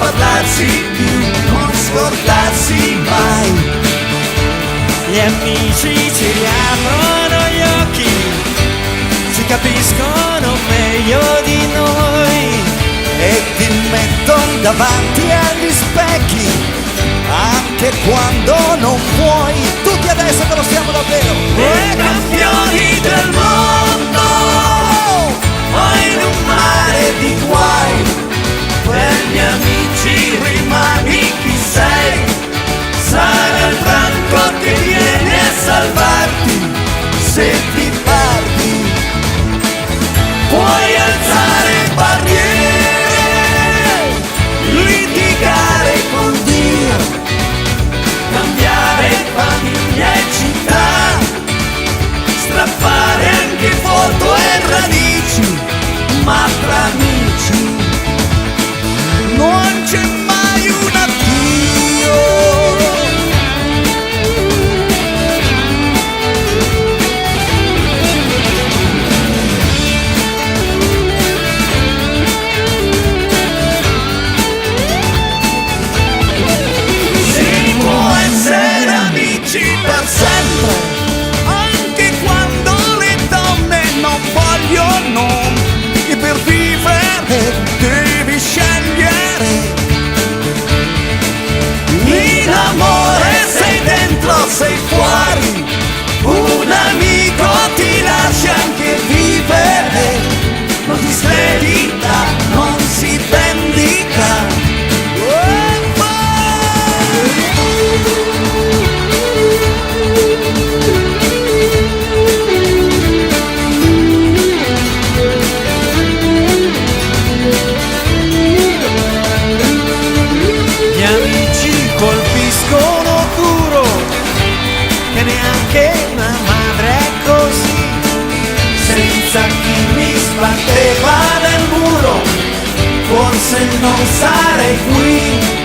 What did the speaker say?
parlarsi più, non scordarsi mai. Gli amici ci riaprono gli occhi, ci capiscono meglio di noi e ti mettono davanti agli specchi, anche quando non puoi. Tutti adesso che lo siamo davvero. E campioni del mondo, poi in un mare di guai, per gli amici rimani chi sei. Sarà il branco che viene a salvarti se ti perdi. Puoi alzare barriere, litigare con Dio, cambiare famiglia e città, strappare anche foto e radici, ma tra amici non c'è mai un addio. Si può essere amici per sempre, anche quando le donne non vogliono, e per vivere devi scegliere. In amore sei dentro, sei fuori, un amico ti lascia anche vivere, non ti scredita, non si vendica. Gli amici colpiscono duro, che neanche una madre è così. Senza chi mi sbatteva nel muro, forse non sarei qui.